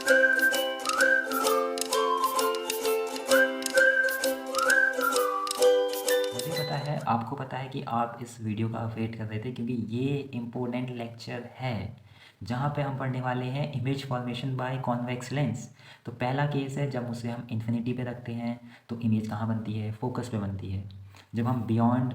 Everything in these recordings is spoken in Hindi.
मुझे पता है, आपको पता है कि आप इस वीडियो का वेट कर रहे थे, क्योंकि ये इम्पोर्टेंट लेक्चर है जहाँ पे हम पढ़ने वाले हैं image formation by convex lens. तो पहला केस है, जब उसे हम इन्फिनिटी पे रखते हैं तो इमेज कहाँ बनती है? फोकस पे बनती है। जब हम बियॉन्ड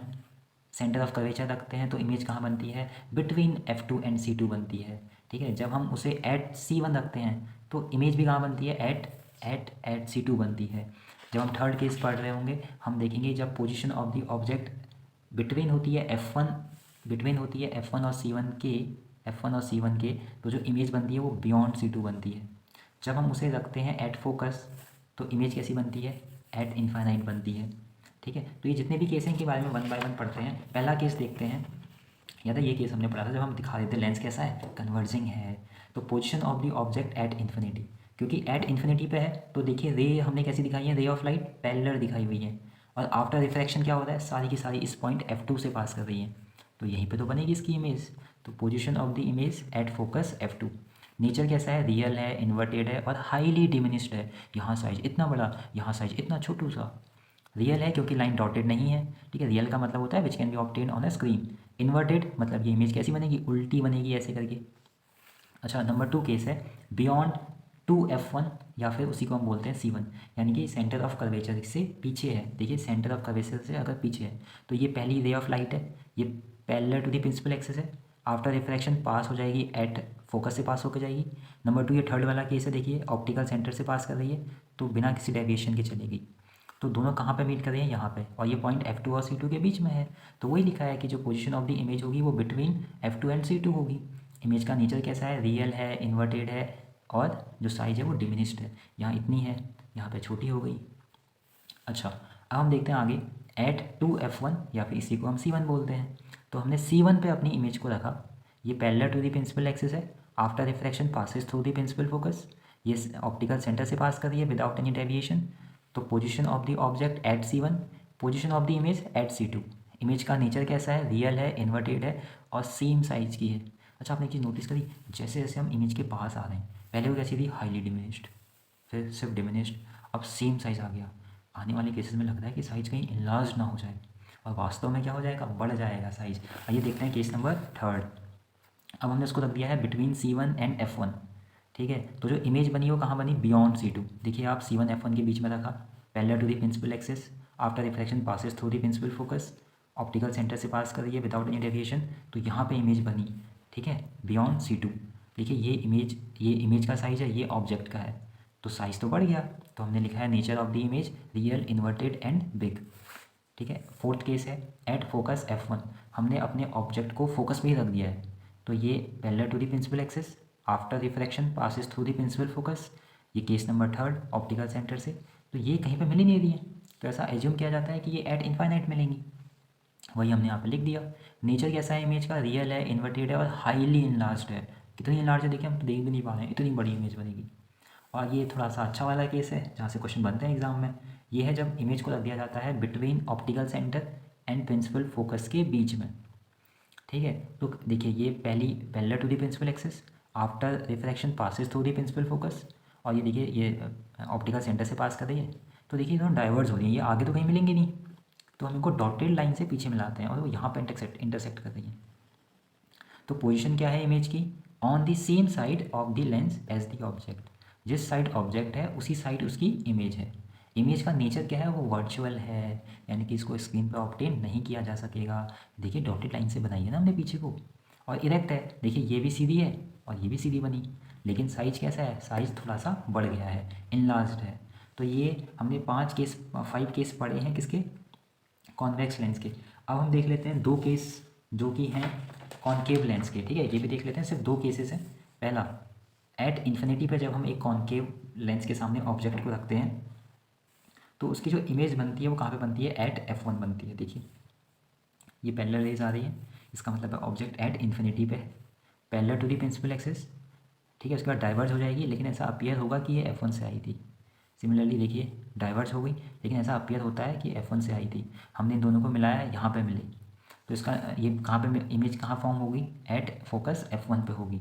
सेंटर ऑफ कर्वेचर रखते हैं तो इमेज कहाँ बनती है? बिटवीन F2 एंड C2 बनती है। ठीक है, जब हम उसे एट C1 रखते हैं तो इमेज भी कहाँ बनती है? एट एट एट C2 बनती है। जब हम थर्ड केस पढ़ रहे होंगे, हम देखेंगे जब position of the object between होती है F1, बिटवीन होती है F1 और C1 के, F1 और C1 के, तो जो इमेज बनती है वो बियॉन्ड C2 बनती है। जब हम उसे रखते हैं एट फोकस तो इमेज कैसी बनती है? एट इन्फाइनाइट बनती है। ठीक है, तो ये जितने भी केस हैं इनके बारे में वन बाय वन पढ़ते हैं। पहला केस देखते हैं। या था ये केस हमने पढ़ा था जब हम दिखा देते लेंस कैसा है? कन्वर्जिंग है। तो position of the object at infinity, क्योंकि एट इन्फिनिटी पे है तो देखिए रे हमने कैसी दिखाई है? रे ऑफ लाइट पैरेलल दिखाई हुई है, और आफ्टर रिफ्रैक्शन क्या हो रहा है? सारी की सारी इस पॉइंट F2 से पास कर रही है, तो यहीं पे तो बनेगी इसकी इमेज। तो position of the image at focus F2। Nature कैसा है? रियल है, इन्वर्टेड है और हाईली डिमिनिश्ड है। यहाँ साइज इतना बड़ा, यहाँ साइज इतना छोटू सा। रियल है क्योंकि लाइन डॉटेड नहीं है। ठीक है, रियल का मतलब होता है which can be obtain on a screen. Inverted मतलब ये इमेज कैसी बनेगी? उल्टी बनेगी ऐसे करके। अच्छा, नंबर 2 केस है बियॉन्ड 2F1, या फिर उसी को हम बोलते हैं C1, यानी कि सेंटर ऑफ कर्वेचर से पीछे है। देखिए सेंटर ऑफ कर्वेचर से अगर पीछे है तो ये पहली रे ऑफ लाइट है, ये parallel to the principal axis है। आफ्टर रिफ्रैक्शन पास हो जाएगी एट फोकस से पास होकर जाएगी। नंबर 2 ये थर्ड वाला केस है, देखिए ऑप्टिकल सेंटर से पास कर रही है तो बिना किसी डेविएशन के चलेगी। तो दोनों कहाँ पे मीट कर रहे हैं? यहाँ पे, और ये पॉइंट F2 और C2 के बीच में है। तो वही लिखा है कि जो पोजीशन ऑफ द इमेज होगी वो बिटवीन F2 एंड C2 होगी। इमेज का नेचर कैसा है? रियल है, इन्वर्टेड है, और जो साइज है वो डिमिनिश्ड है। यहाँ इतनी है, यहाँ पे छोटी हो गई। अच्छा, अब हम देखते हैं आगे। एट 2F1, या फिर इसी को हम C1 बोलते हैं, तो हमने C1 पे अपनी इमेज को रखा। ये parallel to the principal axis है। After refraction passes through the principal focus, ये ऑप्टिकल सेंटर से पास कर रही है विदाउट एनी डेविएशन। तो position of the object at C1, position of the image at C2। Image का नेचर कैसा है? रियल है, इन्वर्टेड है और सेम साइज की है। अच्छा, आपने एक चीज़ नोटिस करी? जैसे जैसे हम इमेज के पास आ रहे हैं, पहले वो कैसी थी? हाईली डिमिनिश्ड, फिर सिर्फ डिमिनिश्ड, अब सेम साइज़ आ गया। आने वाले केसेस में लग रहा है कि साइज़ कहीं इनलार्ज ना हो जाए, और वास्तव में क्या हो जाएगा? बढ़ जाएगा साइज़। आइए देखते हैं केस नंबर थर्ड। अब हमने उसको रख दिया है बिटवीन C1 एंड F1। ठीक है, तो जो इमेज बनी वो कहाँ बनी? Beyond C2। देखिए आप C1 F1 के बीच में रखा, parallel to the principal axis, after reflection passes through the principal focus, optical centre से पास कर रही है विदाउट एनी डेविएशन, तो यहाँ पे इमेज बनी। ठीक है, बियॉन्ड C2। देखिए ये इमेज का साइज है, ये ऑब्जेक्ट का है, तो साइज़ तो बढ़ गया। तो हमने लिखा है nature of the image real, inverted and big. ठीक है, फोर्थ केस है एट फोकस F1। हमने अपने ऑब्जेक्ट को फोकस पे ही रख दिया है, तो ये parallel to the principal axis, after refraction passes through the principal focus. ये case number third, optical centre से, तो ये कहीं पे मिल ही नहीं रही है, तो ऐसा एज्यूम किया जाता है कि ये एट इन्फाइनाइट मिलेंगी। वही हमने यहाँ पे लिख दिया। नेचर कैसा है इमेज का? रियल है, इन्वर्टेड है और हाईली इनलार्ज्ड है। कितनी इनलार्ज है देखिए, हम तो देख भी नहीं पा रहे हैं, इतनी बड़ी इमेज बनेगी। और ये थोड़ा सा अच्छा वाला केस है जहाँ से क्वेश्चन बनते हैं एग्जाम में। ये है जब इमेज को रख दिया जाता है between optical centre and principal focus के बीच में। ठीक है, तो देखिए ये पहली parallel to the principal axis, after refraction passes through the principal focus, और ये देखिए ये ऑप्टिकल सेंटर से पास कर रही है। तो देखिए दोनों डाइवर्ज हो रही है, ये आगे तो कहीं मिलेंगे नहीं, तो हम इनको डॉटेड लाइन से पीछे मिलाते हैं और वो यहाँ पर इंटरसेक्ट कर रही है। तो पोजीशन क्या है इमेज की? On the same side of the lens as the object. जिस साइड ऑब्जेक्ट है उसी साइड उसकी इमेज है। इमेज का नेचर क्या है? वो वर्चुअल है, यानी कि इसको स्क्रीन पर ऑब्टेन नहीं किया जा सकेगा। देखिए डॉटेड लाइन से बनाई है ना हमने पीछे को, और इरेक्ट है। देखिए ये भी सीधी है और ये भी सीधी बनी, लेकिन साइज कैसा है? साइज थोड़ा सा बढ़ गया है, इनलार्ज्ड है। तो ये हमने 5 केस पढ़े हैं किसके? कॉन्वेक्स लेंस के। अब हम देख लेते हैं 2 केस जो कि हैं कॉनकेव लेंस के। ठीक है, ये भी देख लेते हैं, सिर्फ 2 केसेस हैं। पहला, एट इन्फिनिटी पे जब हम एक कॉनकेव लेंस के सामने ऑब्जेक्ट को रखते हैं तो उसकी जो इमेज बनती है वो कहाँ पे बनती है? एट F1 बनती है। देखिए ये पैरेलल रेज आ रही है, इसका मतलब है ऑब्जेक्ट एट इन्फिनिटी पे parallel to the principal axis. ठीक है, उसके बाद डाइवर्ज हो जाएगी, लेकिन ऐसा अपीयर होगा कि ये F1 से आई थी। सिमिलरली देखिए डाइवर्ज हो गई, लेकिन ऐसा अपीयर होता है कि F1 से आई थी। हमने इन दोनों को मिलाया, यहाँ पे मिली, तो इसका ये कहाँ पे इमेज कहाँ फॉर्म होगी? एट फोकस F1 पे होगी।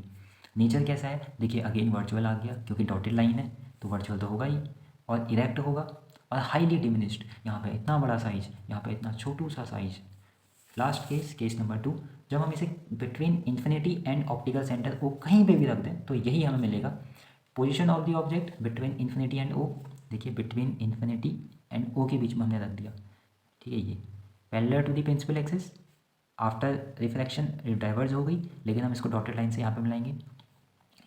नेचर कैसा है, देखिए अगेन वर्चुअल आ गया क्योंकि डॉटेड लाइन है तो वर्चुअल तो होगा ही, और इरेक्ट होगा, और हाईली डिमिनिश्ड, यहाँ पे इतना बड़ा साइज, यहाँ पे इतना छोटू सा size. Last case, case number 2, जब हम इसे between infinity and optical centre को कहीं पे भी रख दें तो यही हमें मिलेगा। Position of the object between infinity and O, देखिए बिटवीन इन्फिनिटी एंड ओ के बीच में हमने रख दिया, ठीक है। ये parallel to the principal axis, after refraction diverge हो गई, लेकिन हम इसको डॉटेड लाइन से यहाँ पे मिलाएंगे।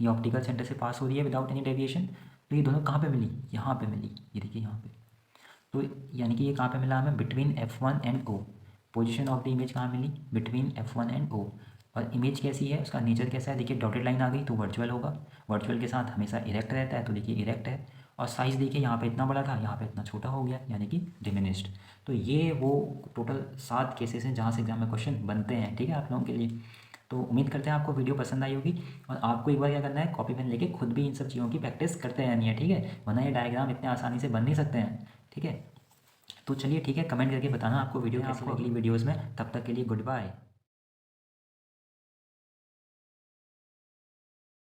ये ऑप्टिकल सेंटर से पास हो रही है विदाउट एनी डेविएशन, तो ये दोनों कहाँ पे मिली, यहाँ पे मिली, ये देखिए यहाँ पे। तो यानी कि ये कहाँ पे मिला हमें, between F1 and O। Position of the image कहाँ मिली, बिटवीन F1 एंड O। और इमेज कैसी है, उसका नेचर कैसा है, देखिए डॉटेड लाइन आ गई तो वर्चुअल होगा, वर्चुअल के साथ हमेशा इरेक्ट रहता है, तो देखिए इरेक्ट है। और साइज़ देखिए यहाँ पे इतना बड़ा था, यहाँ पे इतना छोटा हो गया, यानी कि डिमिनिश्ड। तो ये वो टोटल 7 केसेस हैं जहाँ से एग्जाम में क्वेश्चन बनते हैं, ठीक है, आप लोगों के लिए। तो उम्मीद करते हैं आपको वीडियो पसंद आई होगी, और आपको एक बार क्या करना है, कॉपी पेन लेके खुद भी इन सब चीज़ों की प्रैक्टिस करते रहनी है, ठीक है, वरना ये डायग्राम इतने आसानी से बन नहीं सकते हैं, ठीक है। तो चलिए ठीक है, कमेंट करके बताना आपको वीडियो कैसी लगी वीडियोज़ में। तब तक के लिए गुड बाय।